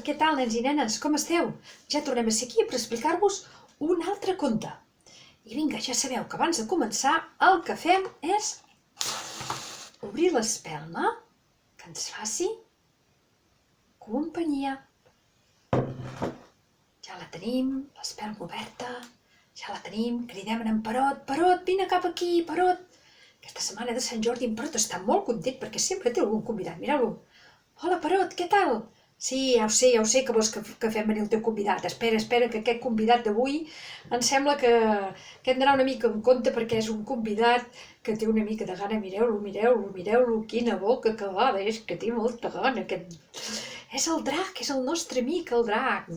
què tal, nens i nenes? Com esteu? Ja tornem a ser aquí per explicar-vos un altre conte. I vinga, ja sabeu que abans de començar el que fem és obrir l'espelma que ens faci companyia. Ja la tenim, l'espelma oberta, ja la tenim, cridem en Perot, Perot, vine cap aquí, Perot. Aquesta setmana de Sant Jordi en Perot està molt content perquè sempre té algun convidat, mireu-lo. Hola, Perot, què tal? Sí, ja ho sé que vols que fem venir el teu convidat. Espera, que aquest convidat d'avui em sembla que hem d'anar una mica en compte perquè és un convidat que té una mica de gana. Mireu-lo, quina boca calada és, que té molta gana. És el drac, és el nostre amic, el drac.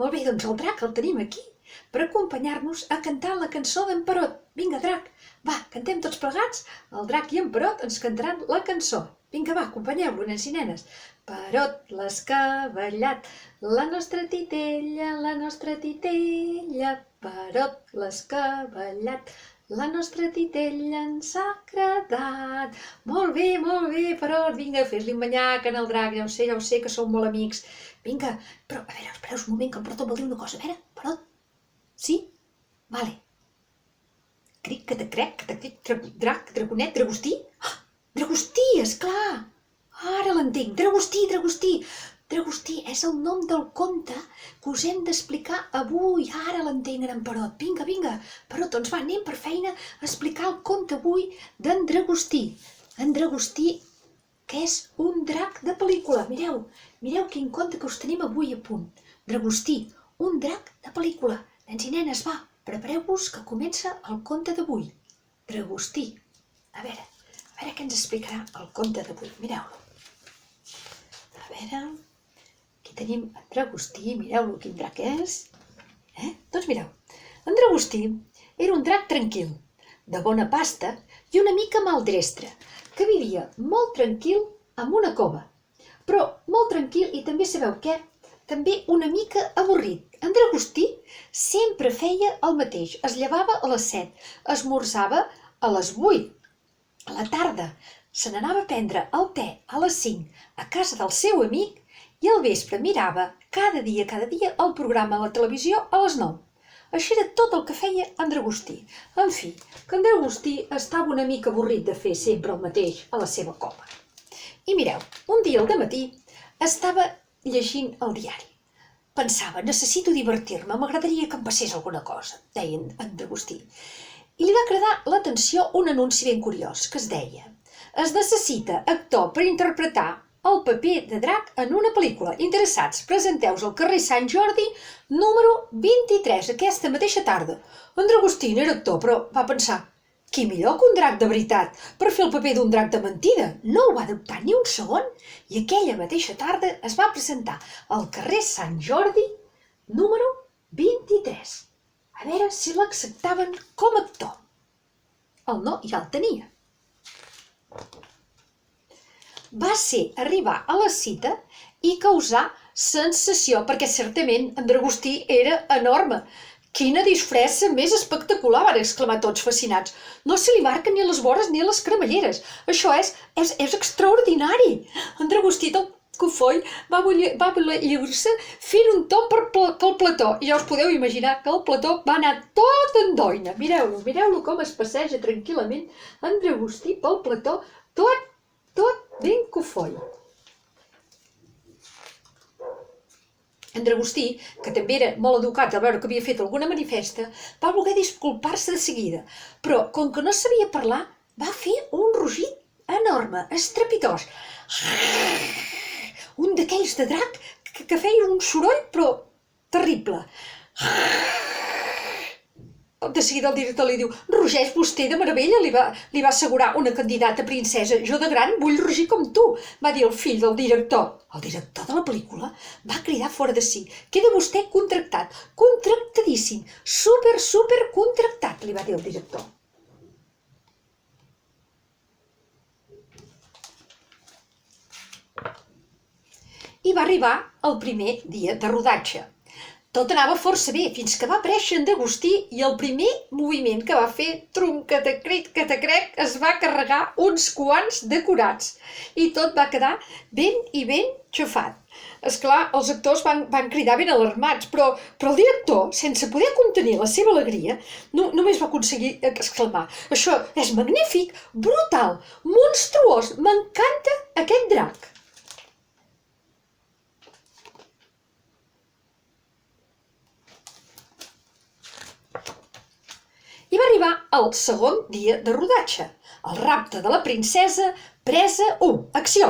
Molt bé, doncs el drac el tenim aquí per acompanyar-nos a cantar la cançó d'en Perot. Vinga, drac, va, cantem tots plegats. El drac i en Perot ens cantaran la cançó. Vinga, va, acompanyeu-lo, nens i nenes. Perot l'escavallat, la nostra titella, Perot l'escavallat, la nostra titella ens ha agradat. Molt bé, Perot, vinga, fes-li un manyac en el drac, ja ho sé que sou molt amics. Vinga, però, a veure, espereu un moment que en Perot em vol dir una cosa. A veure, Perot, sí? Vale. Cric, que te crec, drac, dragonet, dragostí? Ah, dragostí, esclar! Ara l'entenc, dragostí. Dragostí és el nom del conte que us hem d'explicar avui. Ara l'entenc en Perot. Vinga, Perot, doncs va, anem per feina a explicar el conte avui d'en Dragostí. En Dragostí, que és un drac de pel·lícula. Mireu quin conte que us tenim avui a punt. Dragostí, un drac de pel·lícula. Nens i nenes, va, prepareu-vos que comença el conte d'avui. Dragostí. A veure què ens explicarà el conte d'avui. Mireu-lo. A veure, aquí tenim en Dragostí, mireu-lo quin drac és. Doncs mireu, en Dragostí era un drac tranquil, de bona pasta i una mica maldrestre, que vivia molt tranquil en una cova. Però molt tranquil i també sabeu què? També una mica avorrit. En Dragostí sempre feia el mateix. Es llevava a les 7, esmorzava a les 8, a la tarda se n'anava a prendre el te a les 5 a casa del seu amic i al vespre mirava cada dia el programa a la televisió a les 9. Això era tot el que feia en Dragostí. En fi, que en Dragostí estava una mica avorrit de fer sempre el mateix a la seva cova. I mireu, un dia al dematí estava llegint el diari. Pensava, necessito divertir-me, m'agradaria que em passés alguna cosa, deia en Dragostí. I li va cridar l'atenció un anunci ben curiós, que es deia: es necessita actor per interpretar el paper de drac en una pel·lícula. Interessats, presenteu-vos al carrer Sant Jordi, número 23, aquesta mateixa tarda. En Dragostí no era actor, però va pensar: qui millor que un drac de veritat per fer el paper d'un drac de mentida? No ho va dubtar ni un segon i aquella mateixa tarda es va presentar al carrer Sant Jordi, número 23. A veure si l'acceptaven com a actor. El no ja el tenia. Va ser arribar a la cita i causar sensació, perquè certament en Dragostí era enorme. Quina disfressa més espectacular, van exclamar tots fascinats. No se li marquen ni les vores ni les cremalleres. Això és extraordinari. En Dragostí del Cofoll va voler lliurar-se fent un tomb pel plató. I ja us podeu imaginar que el plató va anar tot en doina. Mireu-lo com es passeja tranquil·lament en Dragostí pel plató, tot ben cofoll. En Dragostí, que també era molt educat a veure que havia fet alguna manifesta, va voler disculpar-se de seguida, però com que no sabia parlar, va fer un rugit enorme, estrepitós. Un d'aquells de drac que feia un soroll, però terrible. De seguida el director li diu: rugeix vostè de meravella, li va assegurar una candidata princesa. Jo de gran vull rugir com tu, va dir el fill del director. El director de la pel·lícula va cridar fora de si: queda vostè contractat, contractadíssim, super contractat, li va dir el director. I va arribar el primer dia de rodatge. Tot anava força bé, fins que va aparèixer en D'Agustí i el primer moviment que va fer, trum-catacrit, catacrec, es va carregar uns quants decorats. I tot va quedar ben i ben xafat. Esclar, els actors van cridar ben alarmats, però el director, sense poder contenir la seva alegria, només va aconseguir exclamar: «Això és magnífic, brutal, monstruós, m'encanta aquest drac!» I va arribar el segon dia de rodatge, el rapte de la princesa, presa 1, acció!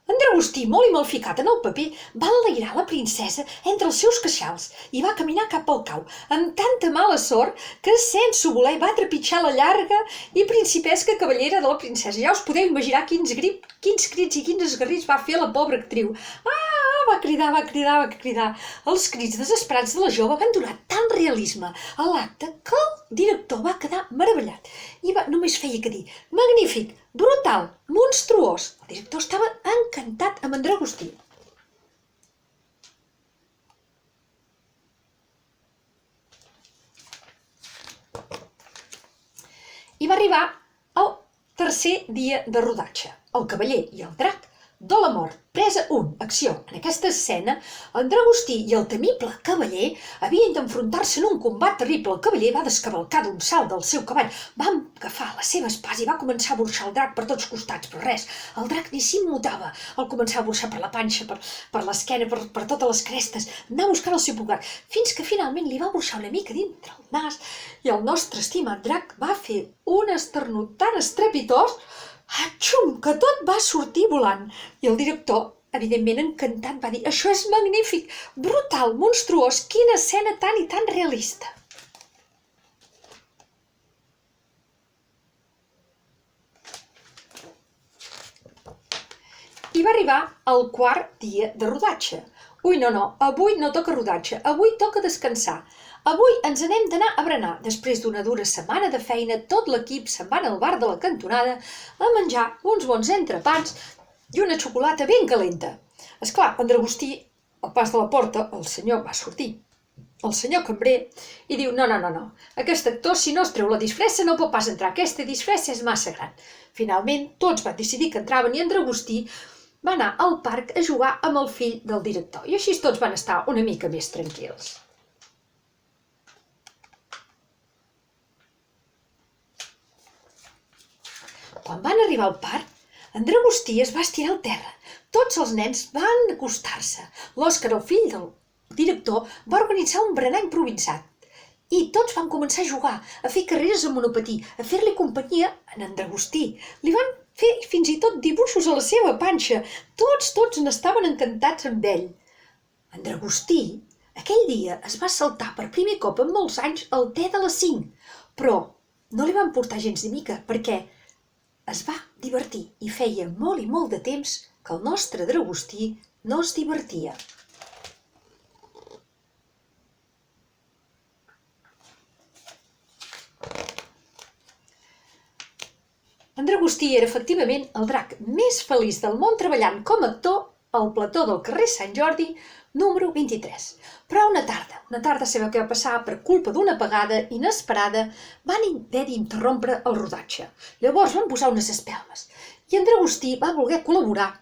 En D'Agustí, molt i mal ficat en el paper, va enlairar la princesa entre els seus queixals i va caminar cap al cau, amb tanta mala sort que, sense voler, va trepitjar la llarga i principesca cabellera de la princesa. Ja us podeu imaginar quins crits i quins esgarrits va fer la pobra actriu. Va cridar. Els crits desesperats de la jove van donar tant realisme a l'acte que el director va quedar meravellat i només feia que dir: «Magnífic, brutal, monstruós!» El director estava encantat amb en D'Agustí. I va arribar el tercer dia de rodatge, el cavaller i el drac de la mort, presa 1, acció! En aquesta escena, en D'Agustí i el temible cavaller havien d'enfrontar-se en un combat terrible. El cavaller va descavalcar d'un salt del seu cavall, va agafar la seva espasa i va començar a burxar el drac per tots costats, però res, el drac ni s'immutava. El començava a burxar per la panxa, per l'esquena, per totes les crestes, anar buscant el seu pulgar, fins que finalment li va burxar una mica dintre el nas i el nostre estimat drac va fer un esternut tan estrepitós, atxum, que tot va sortir volant. I el director, evidentment encantat, va dir: «Això és magnífic, brutal, monstruós, quina escena tan i tan realista!» I va arribar el quart dia de rodatge. Ui, no, avui no toca rodatge, avui toca descansar. Avui ens n'hem d'anar a berenar. Després d'una dura setmana de feina, tot l'equip se'n va al bar de la cantonada a menjar uns bons entrepans i una xocolata ben calenta. Esclar, en D'Agustí, al pas de la porta, el senyor va sortir, el senyor cambrer, i diu: «No, aquest actor, si no es treu la disfressa, no pot pas entrar, aquesta disfressa és massa gran». Finalment, tots van decidir que entraven i en D'Agustí va anar al parc a jugar amb el fill del director, i així tots van estar una mica més tranquils. Quan van arribar al parc, en D'Agustí es va estirar al terra. Tots els nens van acostar-se. L'Òscar, el fill del director, va organitzar un berenar improvisat. I tots van començar a jugar, a fer carreres amb monopatí, a fer-li companyia a en D'Agustí. Li van fer fins i tot dibuixos a la seva panxa. Tots n'estaven encantats amb ell. En D'Agustí, aquell dia, es va saltar per primer cop en molts anys el te de les 5, però no li van portar gens de mica, perquè es va divertir i feia molt i molt de temps que el nostre D'Agustí no es divertia. En D'Agustí era efectivament el drac més feliç del món treballant com a actor al plató del carrer Sant Jordi, número 23. Però una tarda sabeu què va passar? Per culpa d'una apagada inesperada van haver d'interrompre el rodatge. Llavors van posar unes espelmes i en D'Agustí va voler col·laborar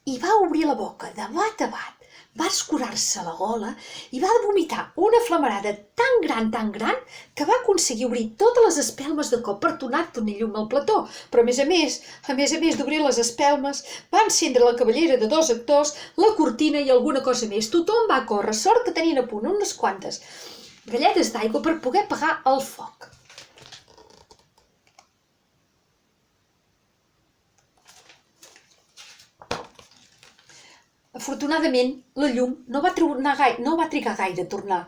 i va obrir la boca de bat a bat, va escurar-se la gola i va vomitar una flamarada tan gran, que va aconseguir obrir totes les espelmes de cop per donar-ne llum al plató. Però a més a més d'obrir les espelmes, va encendre la cabellera de 2 actors, la cortina i alguna cosa més. Tothom va córrer, sort que tenien a punt unes quantes galletes d'aigua per poder apagar el foc. Afortunadament, la llum no va trigar gaire a tornar.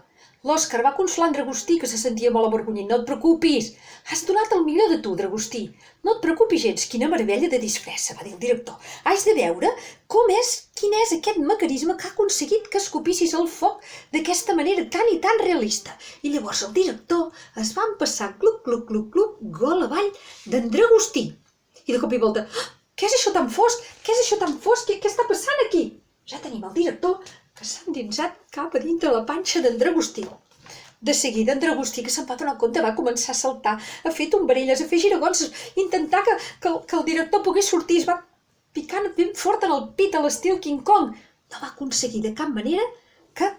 L'Òscar va consolar en D'Agustí, que se sentia molt avergonyit. «No et preocupis, has donat el millor de tu, D'Agustí. No et preocupis gens, quina meravella de disfressa», va dir el director. «Has de veure quin és aquest mecanisme que ha aconseguit que escopissis el foc d'aquesta manera tan i tan realista». I llavors el director es va empassar gluc, gol avall d'en D'Agustí. I de cop i volta: «Què és això tan fosc? Què està passant aquí?» Ja tenim el director que s'ha endinsat cap a dintre la panxa d'en Dragostí. De seguida, en Dragostí, que se'n va donar compte, va començar a saltar, a fer tombarelles, a fer giragols, a intentar que el director pogués sortir. Es va picant ben fort en el pit a l'estil King Kong. No va aconseguir de cap manera que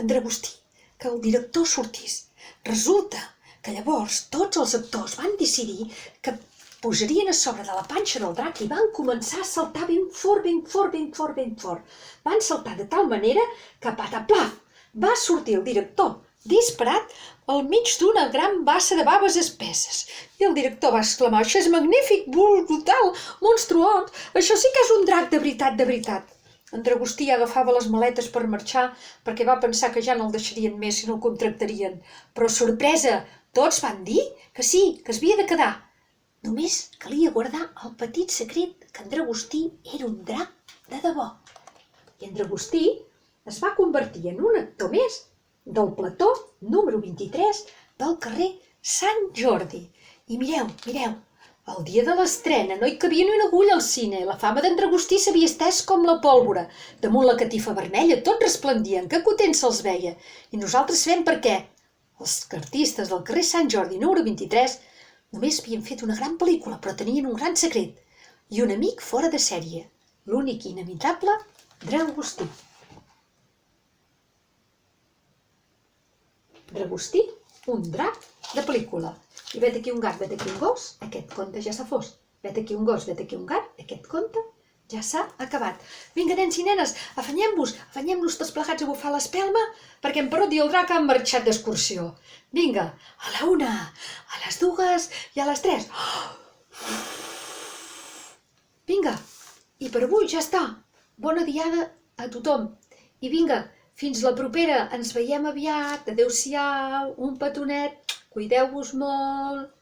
en Dragostí, que el director sortís. Resulta que llavors tots els actors van decidir que posarien a sobre de la panxa del drac i van començar a saltar ben fort, ben fort, ben fort, ben fort. Van saltar de tal manera que pataplaf, va sortir el director disparat al mig d'una gran bassa de baves espesses. I el director va exclamar: això és magnífic, brutal, monstruós, això sí que és un drac de veritat, de veritat. En Dragostí agafava les maletes per marxar perquè va pensar que ja no el deixarien més si no el contractarien. Però sorpresa, tots van dir que sí, que es havia de quedar. Només calia guardar el petit secret que en Dragostí era un drac de debò. I en Dragostí es va convertir en un actor més del plató número 23 del carrer Sant Jordi. I mireu, el dia de l'estrena no hi cabia ni una agulla al cine. La fama d'en Dragostí s'havia estès com la pólvora. Damunt la catifa vermella tot resplendien, que contents se'ls veia. I nosaltres sabem per què. Els artistes del carrer Sant Jordi número 23 només havien fet una gran pel·lícula, però tenien un gran secret. I un amic fora de sèrie. L'únic i inimitable Dragostí. Dragostí, un drac de pel·lícula. I vet aquí un gat, vet aquí un gos, aquest conte ja s'ha fos. Vet aquí un gos, vet aquí un gat, aquest conte ja s'ha acabat. Vinga, nens i nenes, afanyem-nos tots plegats a bufar l'espelma, perquè en Perot i el drac han marxat d'excursió. Vinga, a la 1, a les 2 i a les 3. Vinga, i per avui ja està. Bona diada a tothom. I vinga, fins la propera, ens veiem aviat. Adéu-siau, un petonet, cuideu-vos molt.